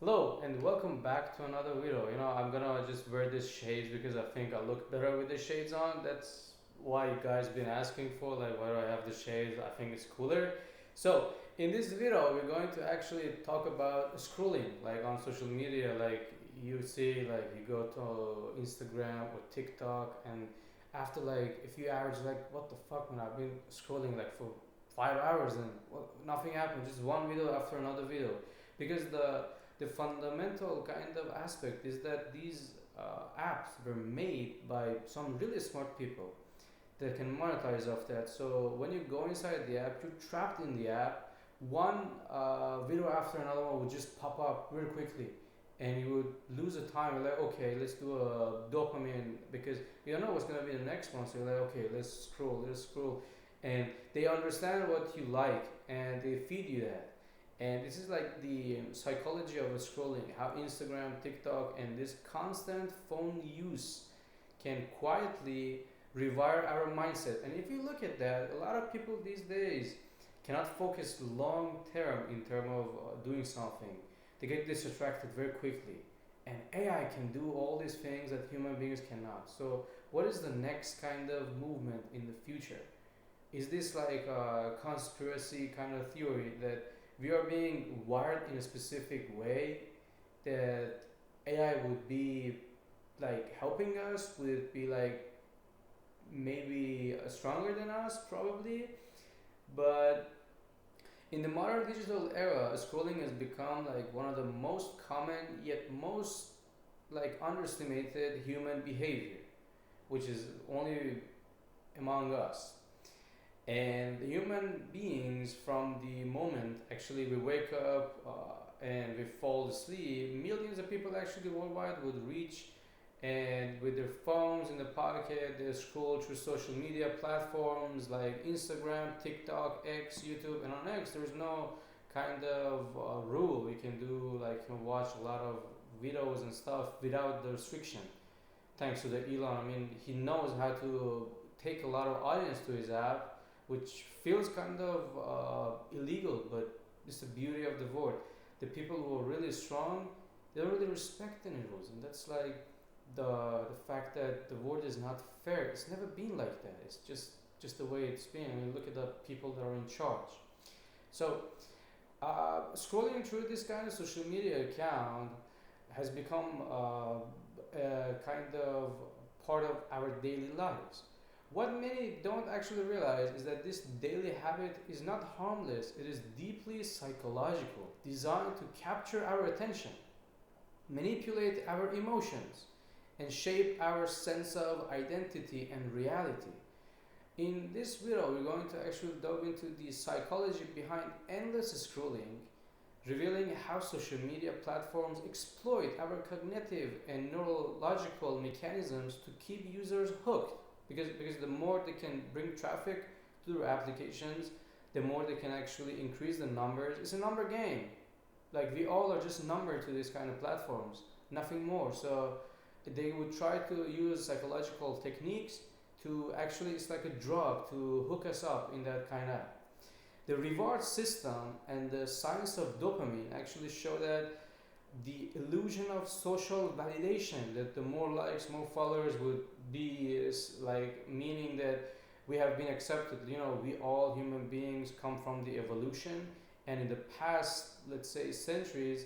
Hello and welcome back to another video. I'm gonna just wear these shades because I think I look better with the shades on. That's why you guys been asking for, like, why do I have the shades? I think it's cooler. So in this video, we're going to actually talk about scrolling, like on social media. Like you see, like you go to Instagram or TikTok, and after like a few hours, you're like, what the fuck, man? I've been scrolling like for 5 hours and nothing happened. Just one video after another video, because the fundamental kind of aspect is that these apps were made by some really smart people that can monetize off that. So when you go inside the app, you're trapped in the app. One video after another one would just pop up really quickly, and you would lose the time. You're like, okay, let's do a dopamine because you don't know what's gonna be the next one. So you're like, okay, let's scroll, and they understand what you like and they feed you that. And this is like the psychology of scrolling, how Instagram, TikTok, and this constant phone use can quietly rewire our mindset. And if you look at that, a lot of people these days cannot focus long term in terms of doing something. They get distracted very quickly. And AI can do all these things that human beings cannot. So, what is the next kind of movement in the future? Is this like a conspiracy kind of theory that we are being wired in a specific way that AI would be like helping us, would it be like maybe stronger than us probably? But in the modern digital era, scrolling has become like one of the most common yet most like underestimated human behavior, which is only among us. And the human beings, from the moment actually we wake up and we fall asleep, millions of people actually worldwide would reach, and with their phones in the pocket they scroll through social media platforms like Instagram, TikTok, X, YouTube. And on X there's no kind of rule. You can do like you can watch a lot of videos and stuff without the restriction, thanks to the Elon. I mean, he knows how to take a lot of audience to his app, which feels kind of illegal, but it's the beauty of the word. The people who are really strong, they don't really respect any rules, and that's like the fact that the world is not fair. It's never been like that. It's just the way it's been. I mean, look at the people that are in charge. So scrolling through this kind of social media account has become a kind of part of our daily lives. What many don't actually realize is that this daily habit is not harmless, it is deeply psychological, designed to capture our attention, manipulate our emotions, and shape our sense of identity and reality. In this video, we're going to actually delve into the psychology behind endless scrolling, revealing how social media platforms exploit our cognitive and neurological mechanisms to keep users hooked. Because the more they can bring traffic to their applications, the more they can actually increase the numbers. It's a number game. Like we all are just numbered to these kind of platforms, nothing more. So they would try to use psychological techniques to actually, it's like a drug to hook us up in that kind of. The reward system and the science of dopamine actually show that the illusion of social validation, that the more likes, more followers would be, is like meaning that we have been accepted. We all human beings come from the evolution, and in the past, let's say centuries,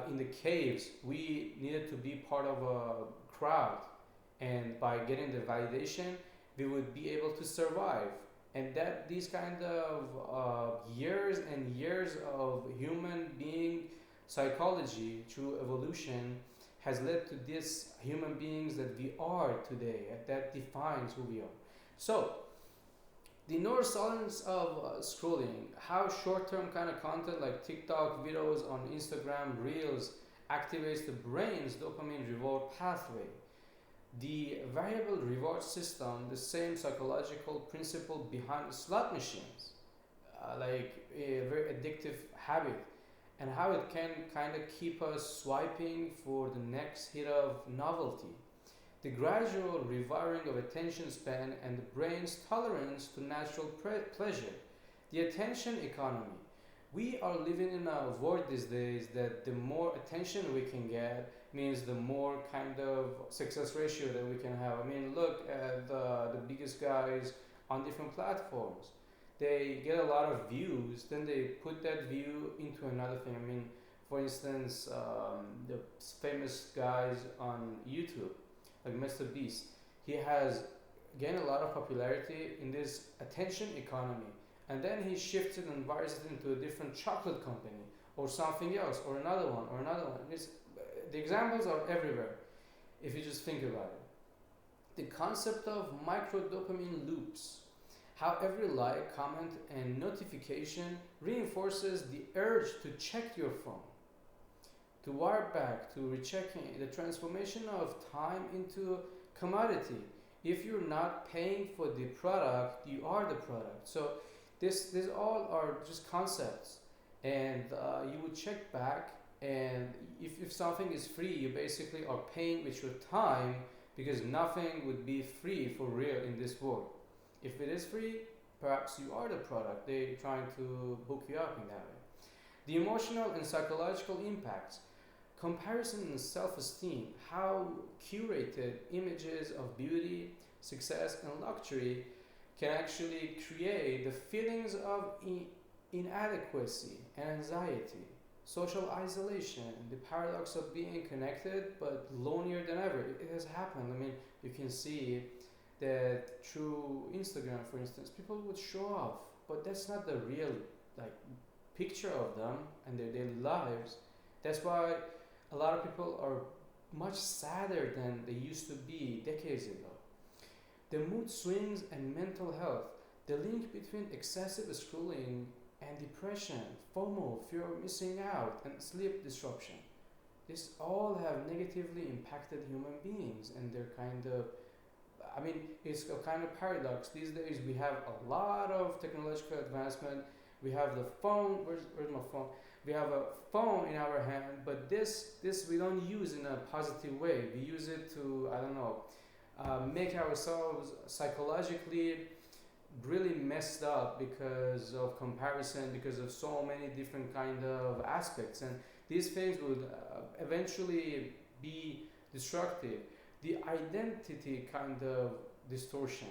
in the caves, we needed to be part of a crowd, and by getting the validation, we would be able to survive. And that these kind of years and years of human being psychology through evolution has led to this human beings that we are today, that defines who we are. So the neuroscience of scrolling, how short-term kind of content like TikTok videos on Instagram Reels activates the brain's dopamine reward pathway. The variable reward system, the same psychological principle behind slot machines, like a very addictive habit, and how it can kind of keep us swiping for the next hit of novelty. The gradual rewiring of attention span and the brain's tolerance to natural pleasure. The attention economy. We are living in a world these days that the more attention we can get means the more kind of success ratio that we can have. I mean, look at the biggest guys on different platforms. They get a lot of views, then they put that view into another thing. I mean, for instance, the famous guys on YouTube, like Mr. Beast, he has gained a lot of popularity in this attention economy, and then he shifts it and wires it into a different chocolate company or something else or another one or another one. The examples are everywhere if you just think about it. The concept of micro-dopamine loops, how every like, comment, and notification reinforces the urge to check your phone, to wire back, to rechecking, the transformation of time into commodity. If you're not paying for the product, you are the product. So this all are just concepts, and you would check back, and if something is free, you basically are paying with your time, because nothing would be free for real in this world. If it is free, perhaps you are the product. They're trying to hook you up in that way. The emotional and psychological impacts, comparison and self-esteem, how curated images of beauty, success, and luxury can actually create the feelings of inadequacy and anxiety, social isolation, the paradox of being connected but lonelier than ever. It has happened. I mean, you can see that through Instagram, for instance, people would show off, but that's not the real like picture of them and their daily lives. That's why a lot of people are much sadder than they used to be decades ago. The mood swings and mental health, the link between excessive scrolling and depression, FOMO, fear of missing out, and sleep disruption. This all have negatively impacted human beings, and they're kind of, I mean, it's a kind of paradox. These days we have a lot of technological advancement. We have the phone, where's my phone? We have a phone in our hand, but this we don't use in a positive way. We use it to, I don't know, make ourselves psychologically really messed up because of comparison, because of so many different kind of aspects, and these things would eventually be destructive. The identity kind of distortion,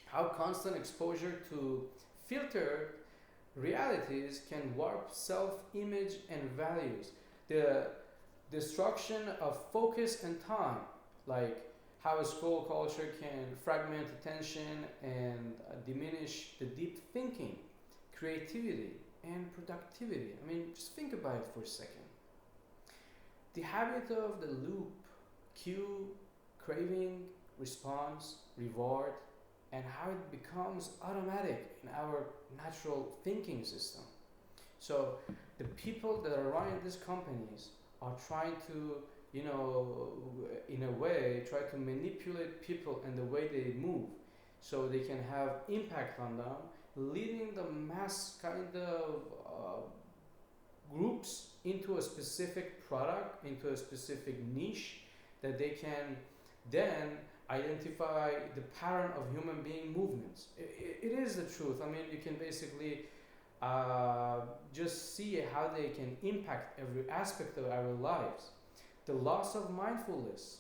how constant exposure to filtered realities can warp self-image and values, the destruction of focus and time, like how a scroll culture can fragment attention and diminish the deep thinking, creativity, and productivity. I mean, just think about it for a second. The habit of the loop, cue, craving, response, reward, and how it becomes automatic in our natural thinking system. So the people that are running these companies are trying to, in a way, try to manipulate people and the way they move so they can have impact on them, leading the mass kind of groups into a specific product, into a specific niche that they can then identify the pattern of human being movements. It is the truth. I mean, you can basically just see how they can impact every aspect of our lives. The loss of mindfulness,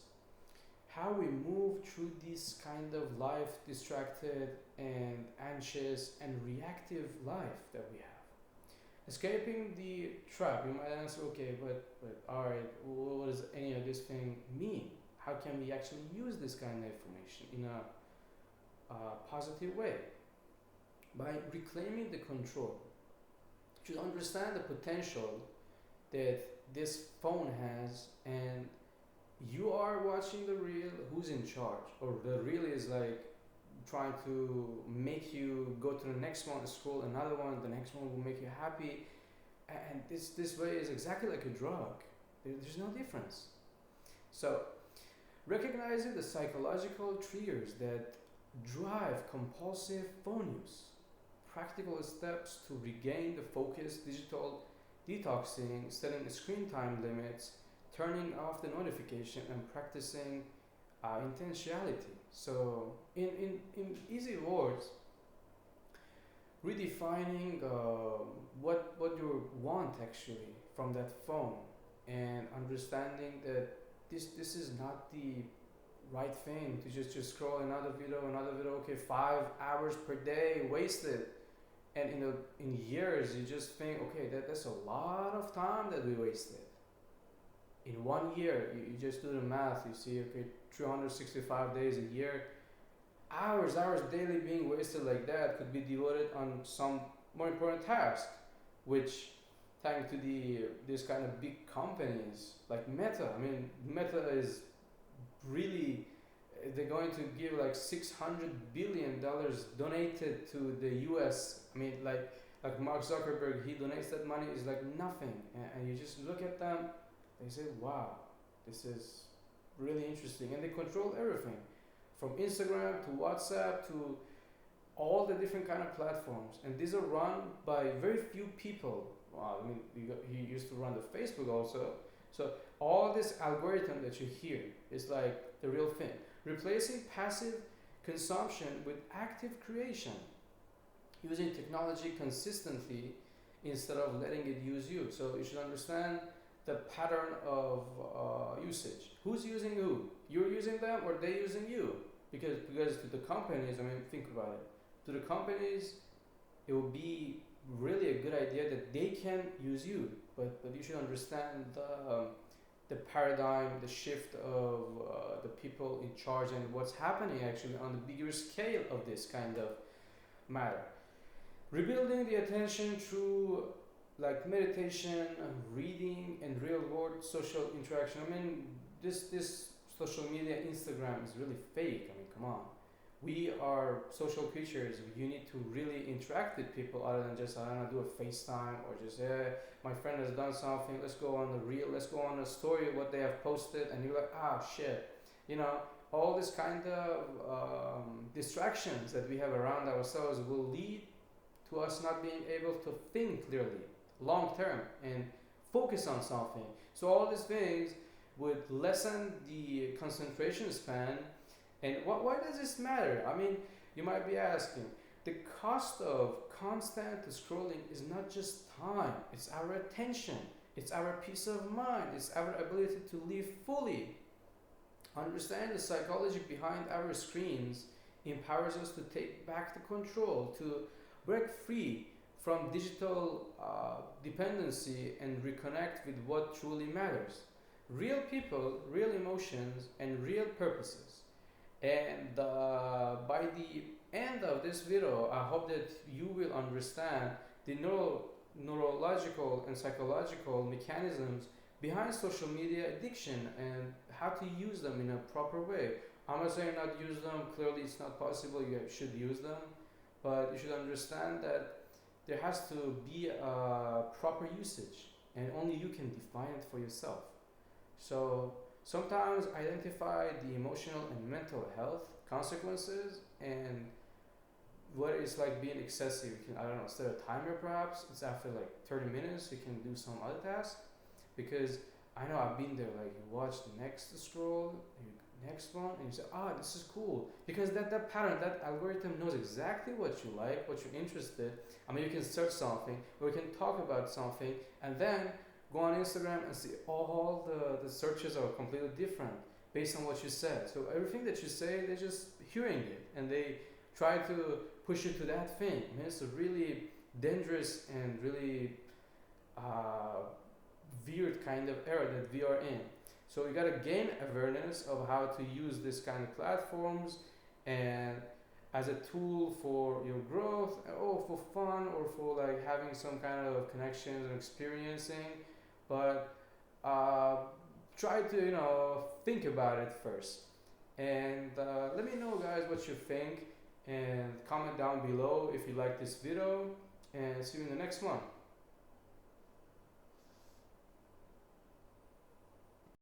how we move through this kind of life distracted and anxious and reactive life that we have. Escaping the trap. You might answer, okay, but alright, what does any of this thing mean? How can we actually use this kind of information in a positive way? By reclaiming the control. To understand the potential that this phone has, and you are watching the reel, who's in charge? Or the reel is like trying to make you go to the next one, scroll another one, the next one will make you happy. And this way is exactly like a drug. There's no difference. So, recognizing the psychological triggers that drive compulsive phone use, practical steps to regain the focus, digital detoxing, setting screen time limits, turning off the notification, and practicing intentionality. So in easy words, redefining what you want actually from that phone, and understanding that this is not the right thing to just scroll another video. Okay, 5 hours per day wasted, and in years you just think, okay, that's a lot of time that we wasted. In 1 year, you just do the math. You see, okay, 365 days a year, hours daily being wasted like that could be devoted on some more important task, which thanks to this kind of big companies like Meta. I mean, Meta is really, they're going to give like $600 billion donated to the U.S. I mean, like Mark Zuckerberg, he donates that money is like nothing, and you just look at them, they say, wow, this is really interesting, and they control everything, from Instagram to WhatsApp to all the different kind of platforms, and these are run by very few people. Wow, I mean, he used to run the Facebook also. So all this algorithm that you hear is like the real thing, replacing passive consumption with active creation, using technology consistently instead of letting it use you. So you should understand the pattern of usage. Who's using who? You're using them or they using you? Because to the companies, I mean, think about it. To the companies, it will be really a good idea that they can use you, but you should understand the paradigm, the shift of the people in charge, and what's happening actually on the bigger scale of this kind of matter. Rebuilding the attention through like meditation, reading, and real world social interaction. I mean, this social media, Instagram, is really fake. I mean, come on. We are social creatures. You need to really interact with people other than just, I don't know, do a FaceTime or just, my friend has done something, let's go on the reel, let's go on a story, what they have posted, and you're like, ah, shit. You know, all this kind of distractions that we have around ourselves will lead to us not being able to think clearly, long term, and focus on something. So all these things would lessen the concentration span. And why does this matter? I mean, you might be asking, the cost of constant scrolling is not just time, it's our attention, it's our peace of mind, it's our ability to live fully. Understand the psychology behind our screens empowers us to take back the control, to break free from digital dependency and reconnect with what truly matters. Real people, real emotions, and real purposes. And by the end of this video, I hope that you will understand the neurological and psychological mechanisms behind social media addiction and how to use them in a proper way. I'm not saying not use them, clearly it's not possible, you should use them, but you should understand that there has to be a proper usage, and only you can define it for yourself. So sometimes identify the emotional and mental health consequences, and what it's like being excessive. You can, I don't know, set a timer perhaps. It's after like 30 minutes, you can do some other task. Because I know I've been there, like you watch the next scroll, next one, and you say, ah, this is cool. Because that pattern, that algorithm knows exactly what you like, what you're interested. I mean, you can search something, or you can talk about something, and then go on Instagram and see all the searches are completely different based on what you said. So everything that you say, they're just hearing it, and they try to push you to that thing. I mean, it's a really dangerous and really weird kind of era that we are in. So you gotta gain awareness of how to use this kind of platforms and as a tool for your growth, or for fun, or for like having some kind of connections and experiencing. But try to think about it first, and let me know, guys, what you think, and comment down below if you like this video, and see you in the next one.